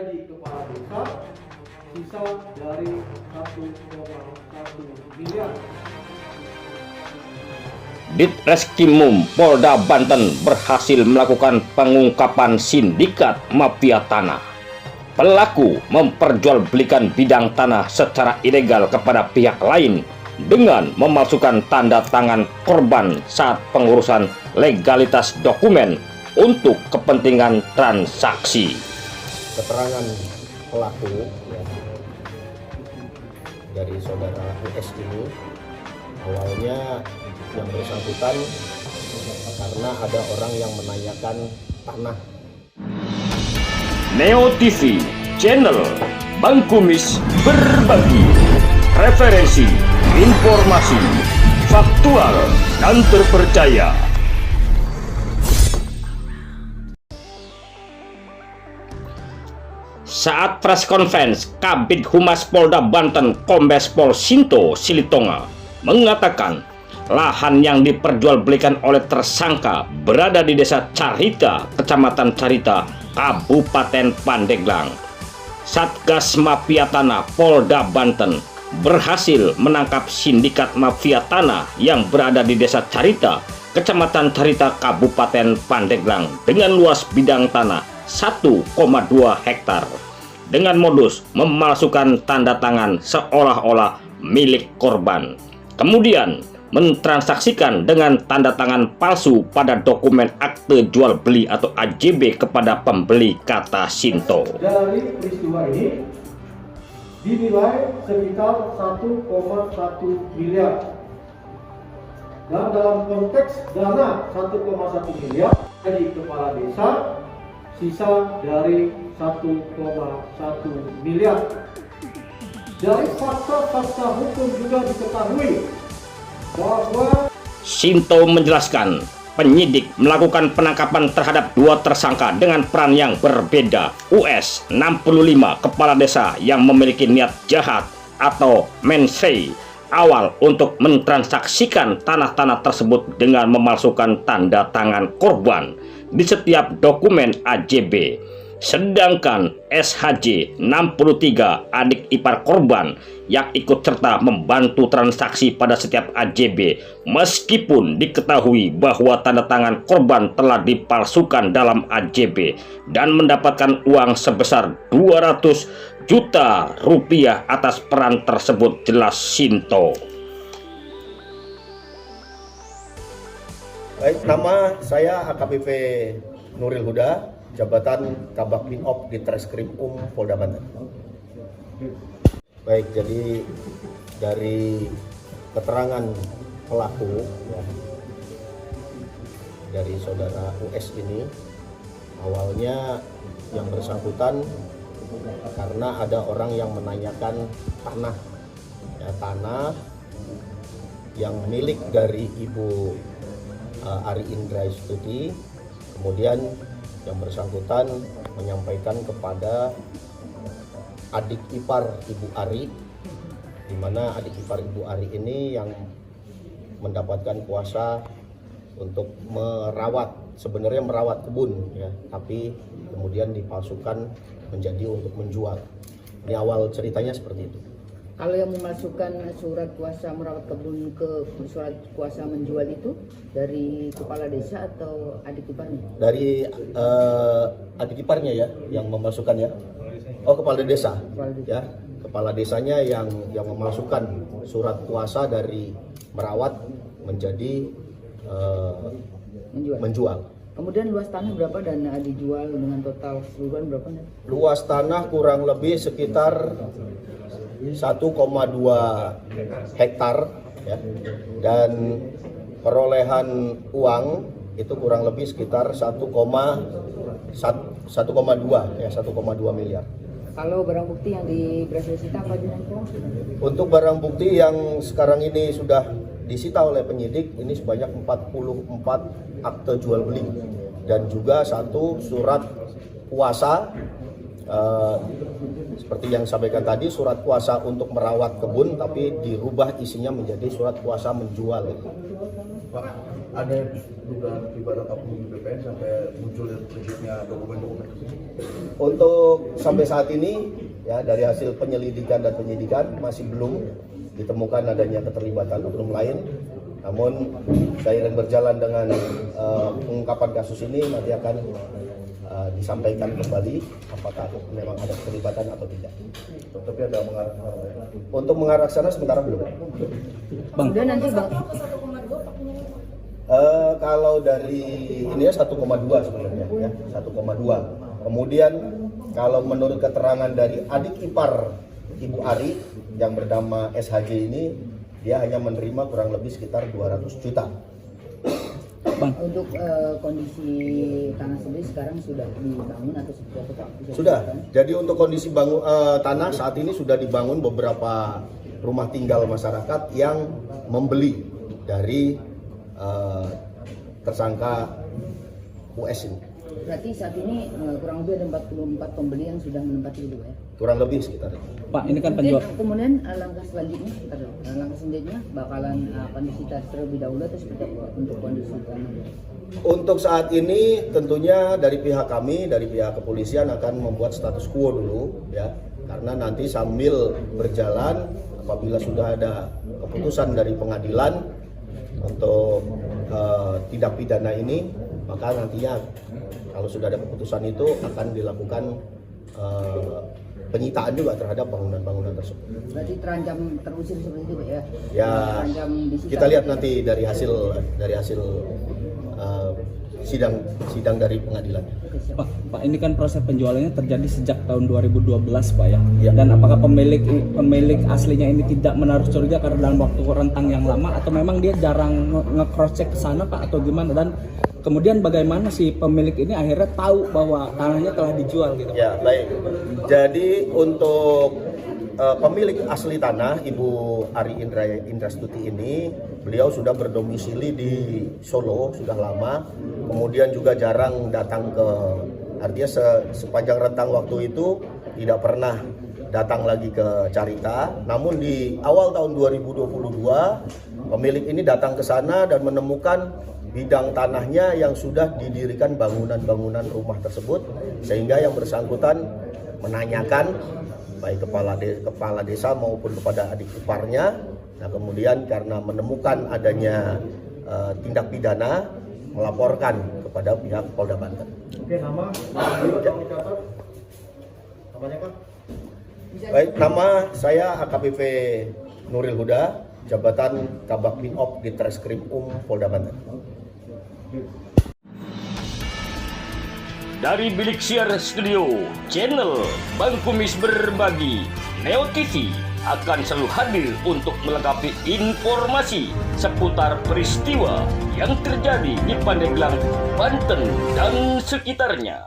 jadi kepala desa, sisa dari 1,1 miliar. Ditreskrimum Polda Banten berhasil melakukan pengungkapan sindikat mafia tanah. Pelaku memperjualbelikan bidang tanah secara ilegal kepada pihak lain dengan memalsukan tanda tangan korban saat pengurusan legalitas dokumen untuk kepentingan transaksi. Keterangan pelaku ya, dari saudara US ini awalnya yang bersangkutan karena ada orang yang menanyakan tanah. Neo TV, channel Bang Kumis berbagi referensi, informasi, faktual dan terpercaya. Saat press conference, Kabid Humas Polda Banten Kombes Pol Sinto Silitonga mengatakan lahan yang diperjualbelikan oleh tersangka berada di Desa Carita, Kecamatan Carita, Kabupaten Pandeglang. Satgas Mafia Tanah Polda Banten berhasil menangkap sindikat mafia tanah yang berada di Desa Carita, Kecamatan Carita, Kabupaten Pandeglang dengan luas bidang tanah 1,2 hektar dengan modus memalsukan tanda tangan seolah-olah milik korban. Kemudian mentransaksikan dengan tanda tangan palsu pada dokumen akte jual beli atau AJB kepada pembeli, kata Sinto. Dari peristiwa ini dinilai sekitar 1,1 miliar. Dan dalam konteks dana 1,1 miliar jadi kepala desa, sisa dari 1,1 miliar. Dari fakta-fakta hukum juga diketahui bahwa Sinto menjelaskan penyidik melakukan penangkapan terhadap dua tersangka dengan peran yang berbeda. US 65 kepala desa yang memiliki niat jahat atau mensei awal untuk mentransaksikan tanah-tanah tersebut dengan memalsukan tanda tangan korban di setiap dokumen AJB. Sedangkan SHJ 63 adik ipar korban yang ikut serta membantu transaksi pada setiap AJB meskipun diketahui bahwa tanda tangan korban telah dipalsukan dalam AJB dan mendapatkan uang sebesar 200 juta rupiah atas peran tersebut, jelas Sinto. Baik, nama saya AKBP Nuril Huda, jabatan Kabak Binop Ditreskrimum Polda Banten. Baik, jadi dari keterangan pelaku ya, dari saudara US ini awalnya yang bersangkutan karena ada orang yang menanyakan tanah ya, tanah yang milik dari Ibu Ari Indrastuti. Kemudian yang bersangkutan menyampaikan kepada adik ipar Ibu Ari, di mana adik ipar Ibu Ari ini yang mendapatkan kuasa untuk sebenarnya merawat kebun ya, tapi kemudian dipalsukan menjadi untuk menjual. Ini awal ceritanya seperti itu. Kalau yang memasukkan surat kuasa merawat kebun ke surat kuasa menjual itu dari kepala desa atau adik iparnya? Dari adik iparnya ya, yang memasukkan ya. Oh, kepala desa. Ya, kepala desanya yang memasukkan surat kuasa dari merawat menjadi menjual. Kemudian luas tanah berapa dan dijual dengan total keseluruhan berapa? Luas tanah kurang lebih sekitar 1,2 hektar ya, dan perolehan uang itu kurang lebih sekitar 1,2 miliar. Kalau barang bukti yang berhasil disita apa aja? Untuk barang bukti yang sekarang ini sudah disita oleh penyidik ini sebanyak 44 akte jual beli dan juga 1 surat kuasa. Seperti yang sampaikan tadi, surat kuasa untuk merawat kebun tapi dirubah isinya menjadi surat kuasa menjual. Pak, ada dugaan terlibat oknum BPN sampai muncul terjadinya dokumen-dokumen. Untuk sampai saat ini ya dari hasil penyelidikan dan penyidikan masih belum ditemukan adanya keterlibatan oknum lain. Namun seiring berjalan dengan pengungkapan kasus ini nanti akan disampaikan kembali apakah memang ada keterlibatan atau tidak. Tapi ada mengarah ke sana. Untuk mengarah ke sana sementara belum. Kemudian nanti Bang, Kalau dari ini ya 1,2 sebenarnya ya 1,2. Kemudian kalau menurut keterangan dari adik ipar Ibu Ari yang bernama SHJ ini, dia hanya menerima kurang lebih sekitar 200 juta. untuk kondisi tanah sendiri sekarang sudah dibangun atau seperti apa Pak? Bisa Sudah. dijelaskan? Jadi untuk kondisi tanah saat ini sudah dibangun beberapa rumah tinggal masyarakat yang membeli dari tersangka US ini. Berarti saat ini kurang lebih ada 44 pembeli yang sudah menempati itu ya? Kurang lebih sekitar. Pak, ini kan Mungkin penjual. kemudian langkah selanjutnya, langkah selanjutnya bakalan akan disita terlebih dahulu atau seperti apa untuk kondisi tanah? Untuk saat ini tentunya dari pihak kami, dari pihak kepolisian akan membuat status quo dulu ya. Karena nanti sambil berjalan apabila sudah ada keputusan dari pengadilan untuk tindak pidana ini, maka nantinya kalau sudah ada keputusan itu akan dilakukan penyitaan juga terhadap bangunan-bangunan tersebut. Berarti terancam terusir seperti itu Pak ya? Ya, Terancam disita. kita lihat nanti dari hasil sidang dari pengadilan. Pak, ini kan proses penjualannya terjadi sejak tahun 2012 Pak ya. Ya. Dan apakah pemilik aslinya ini tidak menaruh curiga karena dalam waktu rentang yang lama atau memang dia jarang nge-cross check ke sana Pak atau gimana, dan kemudian bagaimana si pemilik ini akhirnya tahu bahwa tanahnya telah dijual gitu? Ya, baik. Jadi untuk pemilik asli tanah Ibu Ari Indrastuti ini, beliau sudah berdomisili di Solo sudah lama, kemudian juga jarang datang ke, artinya sepanjang rentang waktu itu tidak pernah datang lagi ke Carita. Namun di awal tahun 2022 pemilik ini datang ke sana dan menemukan bidang tanahnya yang sudah didirikan bangunan-bangunan rumah tersebut, sehingga yang bersangkutan menanyakan baik kepala desa maupun kepada adik iparnya. Nah, kemudian karena menemukan adanya tindak pidana, melaporkan kepada pihak Polda Banten. Oke, nama tolong dicatat. Namanya Pak? Baik, nama saya AKBP Nuril Huda, jabatan Kabak Binop di Treskrim Polda Banten. Dari Bilik Siar Studio, channel Bang Kumis Berbagi, Neo TV akan selalu hadir untuk melengkapi informasi seputar peristiwa yang terjadi di Pandeglang, Banten dan sekitarnya.